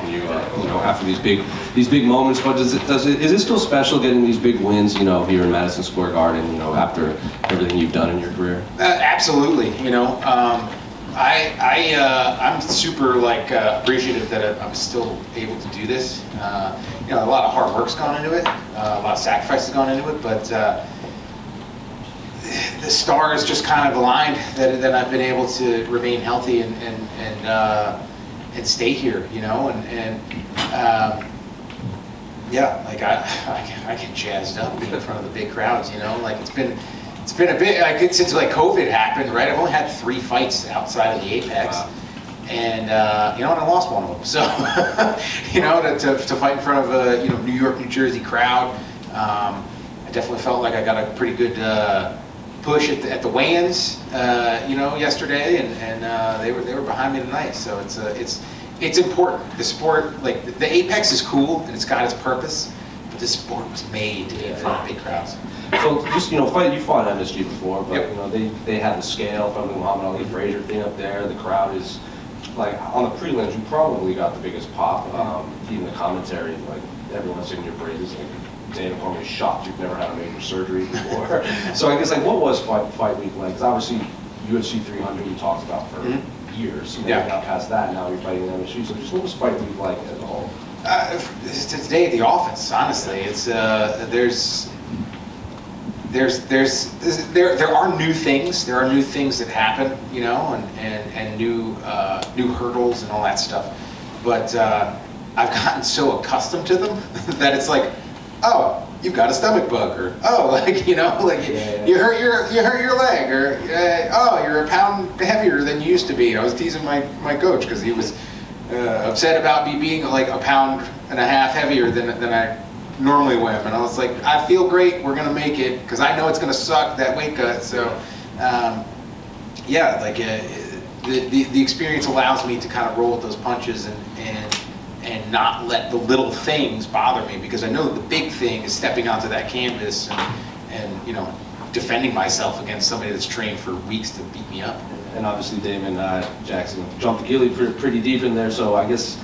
when you after these big moments. But is it still special getting these big wins, here in Madison Square Garden, after everything you've done in your career? Absolutely. I'm super appreciative that I'm still able to do this. A lot of hard work's gone into it, a lot of sacrifices gone into it, but the stars just kind of aligned that I've been able to remain healthy and stay here, I get jazzed up in front of the big crowds, it's been a bit since COVID happened, right? I've only had 3 fights outside of the Apex. Wow. And and I lost one of them. So to fight in front of a New York, New Jersey crowd, I definitely felt like I got a pretty good push at the weigh-ins, yesterday, and they were behind me tonight. So it's important. The sport, the Apex, is cool and it's got its purpose, but the sport was made to be in front of big crowds. So just you fought MSG before, but yep. They had the scale from the Muhammad Ali Frazier thing up there. The crowd is on the prelims. You probably got the biggest pop. Even the commentary, everyone's singing your praises. Dana Cormier's shocked you've never had a major surgery before. So I guess what was fight week like? Because obviously UFC 300 we talked about for years. You got past that. Now you're fighting MSG. So just what was fight week like as a whole? Today at the office, honestly, it's there are new things. There are new things that happen, and new hurdles and all that stuff. But I've gotten so accustomed to them that it's like, oh, you've got a stomach bug, or oh, you hurt your leg, or oh, you're a pound heavier than you used to be. I was teasing my coach because he was upset about me being a pound and a half heavier than I normally weigh, and I was like, I feel great, we're gonna make it, because I know it's gonna suck, that weight cut. So the experience allows me to kind of roll with those punches and not let the little things bother me, because I know the big thing is stepping onto that canvas and defending myself against somebody that's trained for weeks to beat me up. And obviously Damon Jackson jumped the ghillie pretty deep in there, so I guess,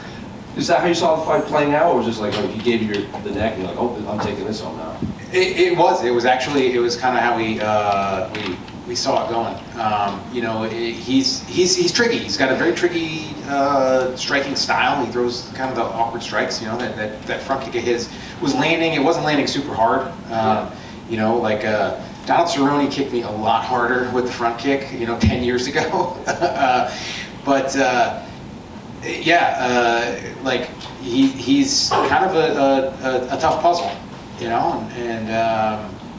is that how you saw the fight playing out, or was it just he gave you the neck and you're like, oh, I'm taking this home now? It was kind of how we saw it going. He's tricky. He's got a very tricky striking style. He throws kind of the awkward strikes. That front kick of his was landing. It wasn't landing super hard. Donald Cerrone kicked me a lot harder with the front kick, 10 years ago. But he's kind of a tough puzzle,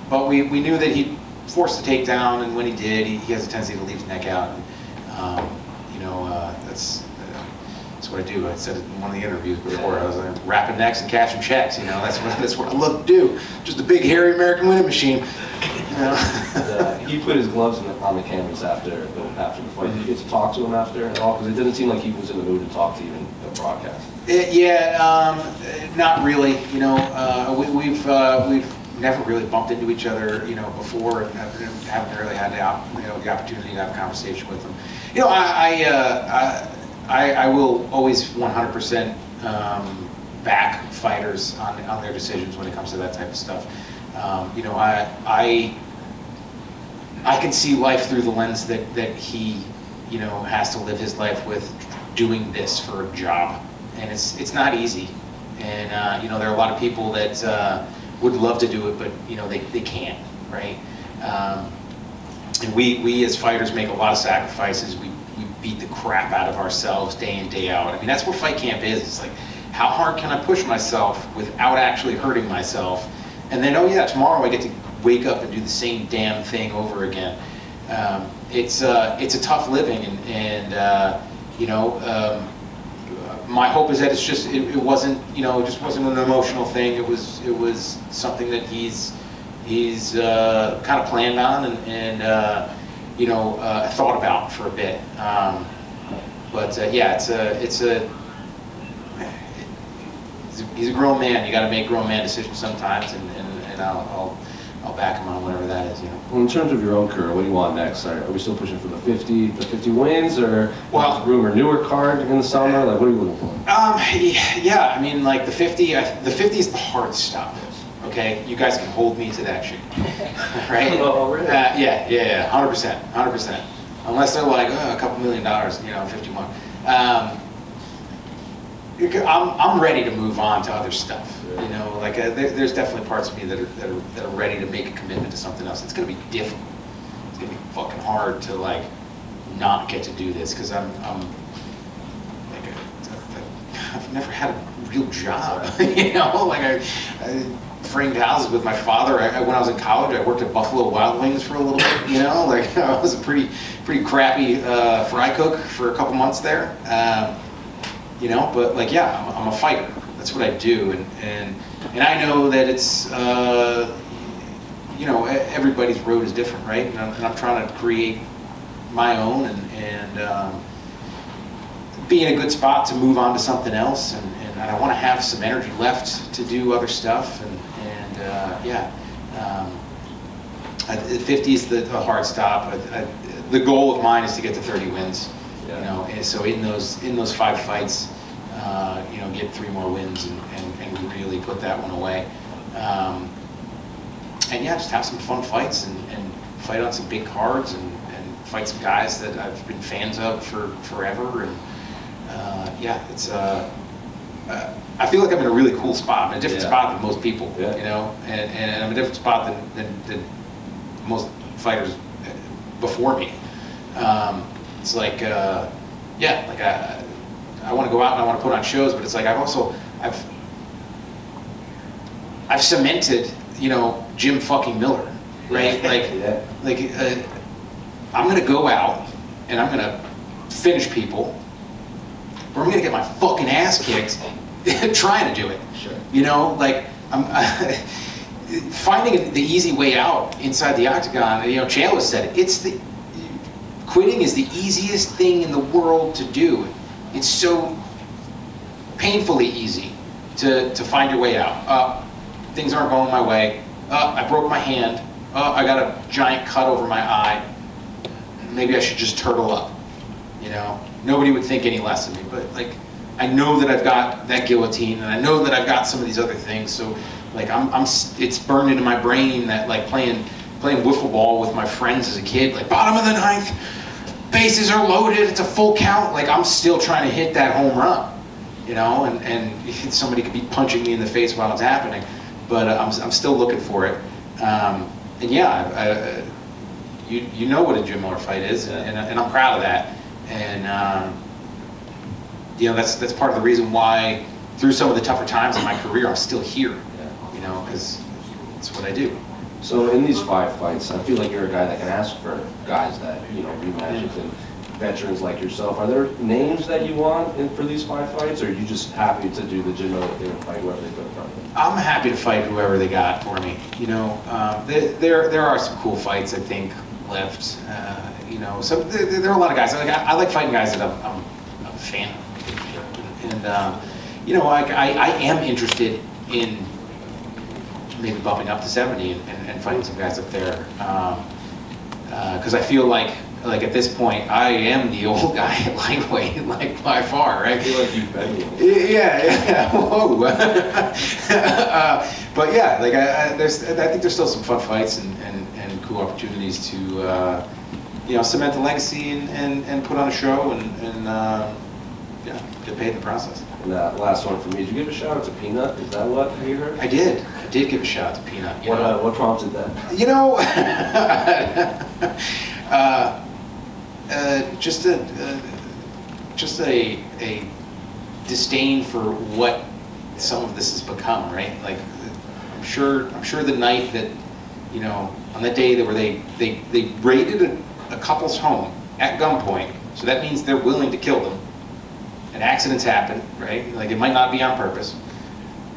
but we knew that he'd force the takedown, and when he did, he has a tendency to leave his neck out, and that's what I do. I said it in one of the interviews before. I was rapping necks and cashing checks. That's what I love to do. Just a big hairy American winning machine. He put his gloves on the canvas after the fight. Did you get to talk to him after at all? Because it didn't seem like he was in the mood to talk to you in the broadcast. Not really. We've never really bumped into each other, before, and haven't really had the opportunity to have a conversation with him. I will always 100% back fighters on their decisions when it comes to that type of stuff. I can see life through the lens that he, has to live his life with, doing this for a job, and it's not easy. And there are a lot of people that would love to do it, but they can't, right? And we as fighters make a lot of sacrifices. We beat the crap out of ourselves day in, day out. I mean, that's what fight camp is. It's like, how hard can I push myself without actually hurting myself? And then, oh yeah, tomorrow I get to wake up and do the same damn thing over again. It's a tough living, and my hope is that it wasn't, it just wasn't an emotional thing. It was something that he's kind of planned on and thought about for a bit. He's a grown man. You got to make grown man decisions sometimes, and I'll I'll back him on whatever that is, you know. Well, in terms of your own career, what do you want next? Are we still pushing for the 50 wins, or Well, rumor newer card in the summer? Like, what are you looking for? Yeah, I mean, like the 50 is the hard stop. Okay, you guys can hold me to that shit, right? Oh, really? Yeah, 100%. Unless they're like, oh, a couple $1 million, you know, 50 more. I'm ready to move on to other stuff. You know, like there's definitely parts of me that are ready to make a commitment to something else. It's gonna be difficult. It's gonna be fucking hard to like not get to do this because I'm like I've never had a real job. You know, like I framed houses with my father. When I was in college, I worked at Buffalo Wild Wings for a little bit. You know, like I was a pretty crappy fry cook for a couple months there. You know, but like, yeah, I'm a fighter. That's what I do, and I know that it's, you know, everybody's road is different, right? And I'm trying to create my own and be in a good spot to move on to something else, and I want to have some energy left to do other stuff, and yeah. 50 is the hard stop. The goal of mine is to get to 30 wins. You know, and so in those 5 fights, you know, get 3 more wins and really put that one away. And yeah, just have some fun fights and fight on some big cards and fight some guys that I've been fans of for forever. And yeah, it's I feel like I'm in a really cool spot. I'm in a different spot than most people, you know, and I'm in a different spot than most fighters before me. It's like, yeah, like I want to go out and I want to put on shows, but it's like I've cemented, you know, Jim fucking Miller, right? Like, I'm gonna go out and I'm gonna finish people, or I'm gonna get my fucking ass kicked trying to do it. Sure. You know, like I'm finding the easy way out inside the octagon. You know, Chael has said it. Quitting is the easiest thing in the world to do. It's so painfully easy to find your way out. Things aren't going my way. I broke my hand. I got a giant cut over my eye. Maybe I should just turtle up. You know, nobody would think any less of me. But like, I know that I've got that guillotine, and I know that I've got some of these other things. So like, it's burned into my brain that like playing wiffle ball with my friends as a kid, like bottom of the 9th, bases are loaded, it's a full count. Like I'm still trying to hit that home run, you know, and somebody could be punching me in the face while it's happening, but I'm still looking for it. And yeah, you know what a Jim Miller fight is, and I'm proud of that. And you know, that's part of the reason why through some of the tougher times in my career, I'm still here, you know, because it's what I do. So in these 5 fights, I feel like you're a guy that can ask for guys that, you know, rematches and veterans like yourself. Are there names that you want for these 5 fights, or are you just happy to do the Jim Miller thing and fight whoever they put in front of you? I'm happy to fight whoever they got for me. You know, there are some cool fights I think left. You know, so there are a lot of guys. I like fighting guys that I'm a fan of, and you know, I am interested in maybe bumping up to 70 and fighting some guys up there, because I feel like at this point I am the old guy at lightweight, like by far, right? I feel like you've been me. Yeah. Whoa. But yeah, like I think there's still some fun fights and cool opportunities to you know, cement the legacy and put on a show and yeah, get paid in the process. And last one for me, did you give a shout out to Peanut? Is that what you heard? I did give a shout out to Peanut. What prompted that? You know, just a disdain for what some of this has become, right? Like, I'm sure the night that, you know, on that day where they raided a couple's home at gunpoint, so that means they're willing to kill them. And accidents happen, right? Like, it might not be on purpose,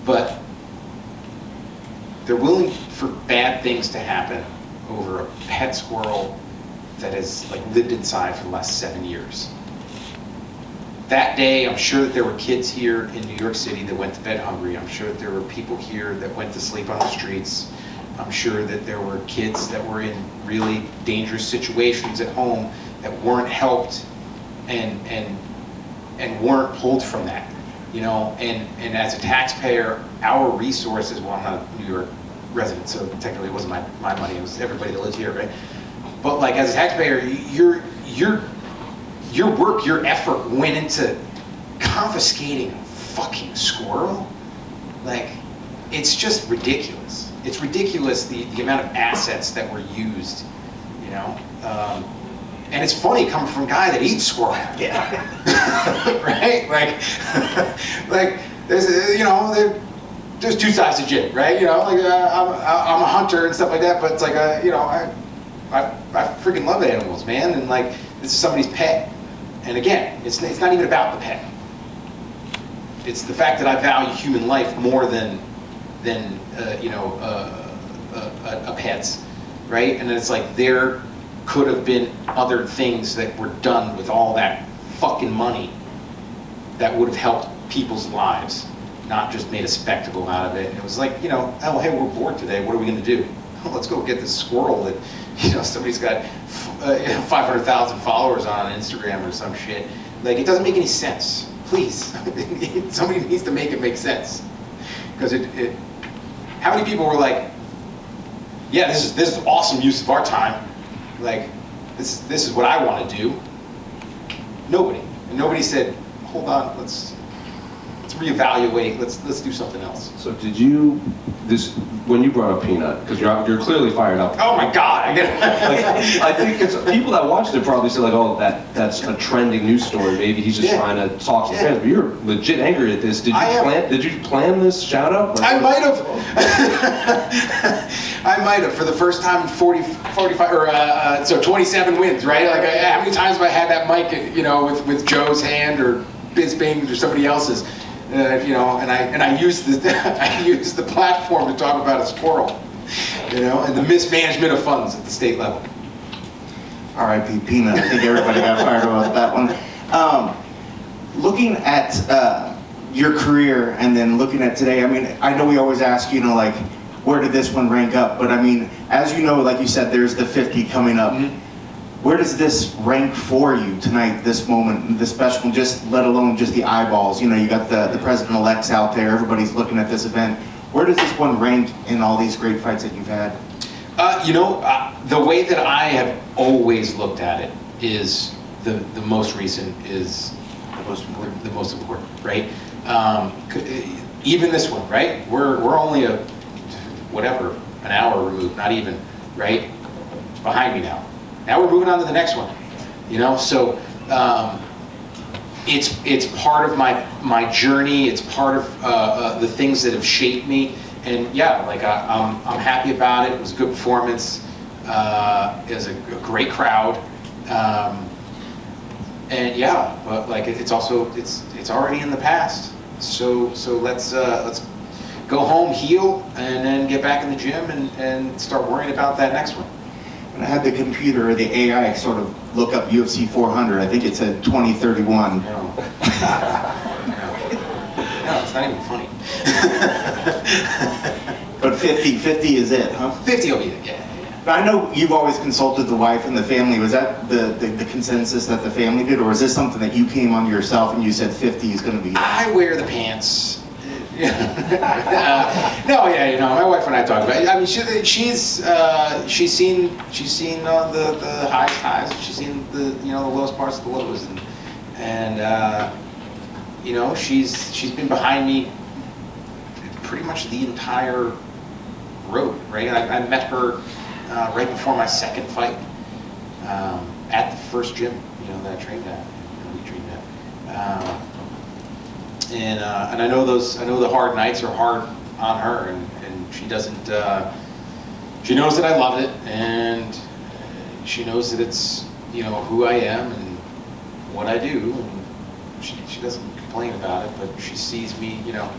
but they're willing for bad things to happen over a pet squirrel that has like lived inside for the last 7 years. That day, I'm sure that there were kids here in New York City that went to bed hungry. I'm sure that there were people here that went to sleep on the streets. I'm sure that there were kids that were in really dangerous situations at home that weren't helped and weren't pulled from that, you know. And as a taxpayer, our resources, well, I'm not a New York resident, so technically it wasn't my money, it was everybody that lives here, right? But like as a taxpayer, your work, your effort went into confiscating a fucking squirrel. Like, it's just ridiculous. It's ridiculous the amount of assets that were used, you know? And it's funny coming from a guy that eats squirrel. Yeah. Right? Like there's, you know, there's two sides to Jim, right? You know, like I'm a hunter and stuff like that, but it's like, you know, I freaking love animals, man, and like, this is somebody's pet. And again, it's not even about the pet. It's the fact that I value human life more than you know, a pet's, right? And then it's like, there could have been other things that were done with all that fucking money that would have helped people's lives, not just made a spectacle out of it. And it was like, you know, oh, hey, we're bored today, what are we gonna do? Well, let's go get this squirrel that, you know, somebody's got 500,000 followers on Instagram or some shit. Like, it doesn't make any sense. Please, somebody needs to make it make sense. Because how many people were like, yeah, this is awesome use of our time. Like, this is what I want to do. Nobody. And nobody said, hold on, let's reevaluate, let's do something else. So did you, when you brought up Peanut, because you're clearly fired up. Oh my God, I get it. Like, I think it's people that watched it probably say like, oh, that's a trending news story. Maybe he's just trying to talk to the fans. But you're legit angry at this. Did you plan this shout out? I might have. I might have, for the first time in 45, or so 27 wins, right? Like, how many times have I had that mic, you know, with Joe's hand or Bisping's or somebody else's? You know, and I use the platform to talk about a squirrel, you know, and the mismanagement of funds at the state level. R.I.P. Peanut. I think everybody got fired about that one. Looking at your career and then looking at today, I mean, I know we always ask, you know, like, where did this one rank up? But I mean, as you know, like you said, there's the 50 coming up. Mm-hmm. Where does this rank for you tonight, this moment, this special, just let alone just the eyeballs? You know, you got the president-elects out there, everybody's looking at this event. Where does this one rank in all these great fights that you've had? You know, the way that I have always looked at it is the most recent is the most important, right? Even this one, right? We're only an hour removed, not even, right? It's behind me now. Now we're moving on to the next one, you know. So it's part of my journey. It's part of the things that have shaped me. And yeah, like I'm happy about it. It was a good performance. It was a great crowd. And yeah, but like it's also it's already in the past. So let's go home, heal, and then get back in the gym and start worrying about that next one. I had the computer or the AI sort of look up UFC 400. I think it said 2031. No, it's not even funny. But 50 is it, huh? 50 will be it, yeah. But I know you've always consulted the wife and the family. Was that the consensus that the family did, or is this something that you came on yourself and you said 50 is going to be it? I wear the pants. No, yeah, you know, my wife and I talk about it. I mean, she's seen the highs, she's seen the lowest parts of the lows, and you know, she's been behind me pretty much the entire road, right? I met her right before my second fight at the first gym, you know, that I trained at, we trained at. And I know the hard nights are hard on her, and she doesn't. She knows that I love it, and she knows that it's, you know, who I am and what I do. And she doesn't complain about it, but she sees me, you know,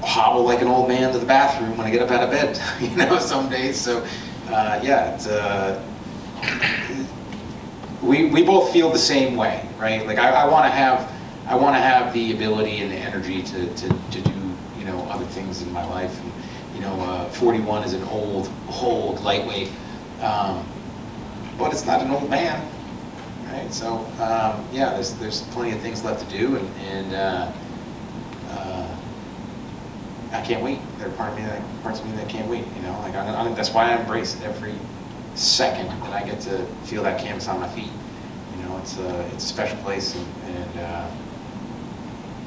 hobble like an old man to the bathroom when I get up out of bed, you know, some days. So yeah, it's, we both feel the same way, right? Like I want to have the ability and the energy to do, you know, other things in my life, 41 is an old lightweight, but it's not an old man, right? So yeah, there's plenty of things left to do, and I can't wait. There are parts of me that can't wait. Like that's why I embrace every second that I get to feel that canvas on my feet. It's a special place, and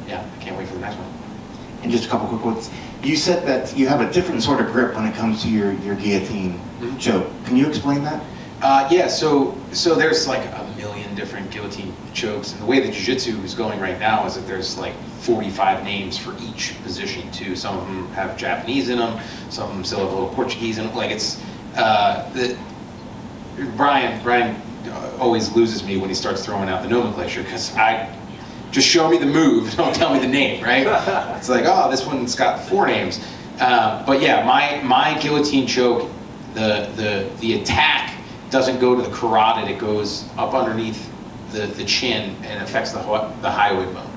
yeah, I can't wait for the next one. And just a couple quick ones. You said that you have a different sort of grip when it comes to your guillotine choke. Can you explain that? Yeah, so there's like a million different guillotine chokes, and the way the jiu-jitsu is going right now is that there's like 45 names for each position too. Some of them have Japanese in them, some of them still have a little Portuguese in them. Like it's Brian always loses me when he starts throwing out the nomenclature, because just show me the move, don't tell me the name, right? It's like, oh, this one's got 4 names. But yeah, my guillotine choke, the attack doesn't go to the carotid, it goes up underneath the chin and affects the hyoid bone.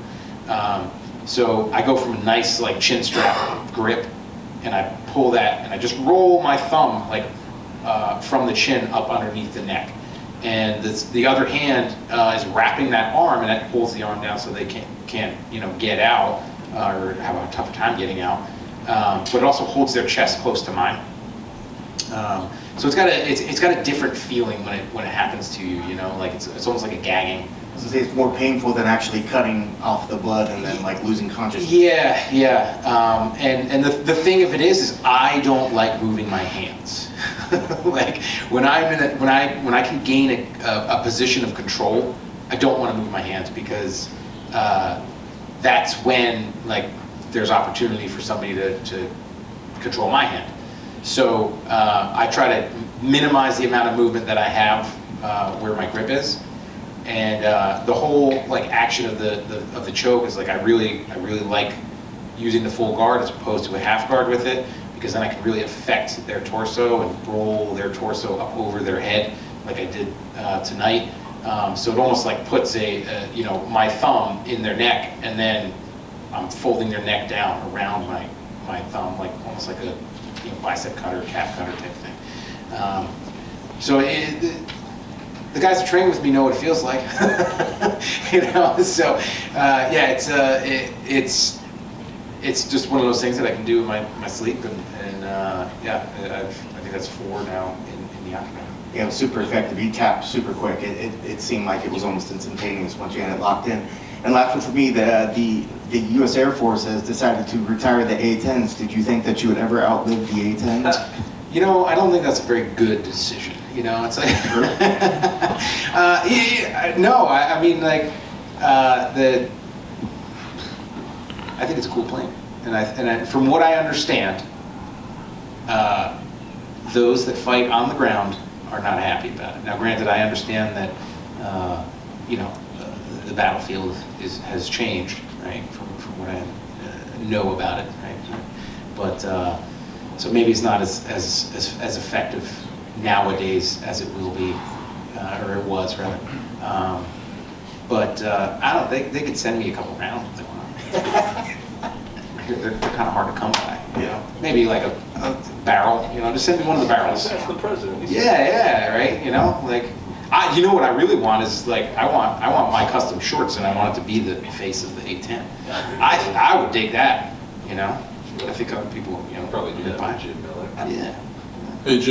So I go from a nice like chin strap grip, and I pull that, and I just roll my thumb like from the chin up underneath the neck. And the other hand is wrapping that arm, and that pulls the arm down so they can't get out or have a tougher time getting out. But it also holds their chest close to mine. So it's got a different feeling when it happens to you. Like it's almost like a gagging. So it's more painful than actually cutting off the blood and then like losing consciousness. Yeah. And the thing of it is I don't like moving my hands. Like when I can gain a position of control, I don't want to move my hands, because that's when like there's opportunity for somebody to control my hand. So I try to minimize the amount of movement that I have where my grip is, and the whole like action of the choke is like I really like using the full guard as opposed to a half guard with it, because then I can really affect their torso and roll their torso up over their head like I did tonight. So it almost like puts my thumb in their neck, and then I'm folding their neck down around my thumb, like almost like a bicep cutter, calf cutter type thing. So the guys that train with me know what it feels like. So yeah, it's just one of those things that I can do in my sleep, and yeah, I think that's 4 now in the octagon. Yeah, it was super effective. You tapped super quick. It seemed like it was almost instantaneous once you had it locked in. And last one for me, the U.S. Air Force has decided to retire the A-10s. Did you think that you would ever outlive the A-10s? I don't think that's a very good decision. It's like no. I mean, like I think it's a cool plane, and from what I understand, those that fight on the ground are not happy about it. Now, granted, I understand that the battlefield has changed, right, from what I know about it, right. But so maybe it's not as effective nowadays as it will be, or it was rather. But I don't. They could send me a couple rounds if they want. They're kind of hard to come by. Maybe like a barrel. Just send me one of the barrels. That's the president. Yeah, right. Like you know what I really want is like I want my custom shorts, and I want it to be the face of the A10. I would dig that. I think other people probably do that. buy Jim Miller. Yeah. Hey,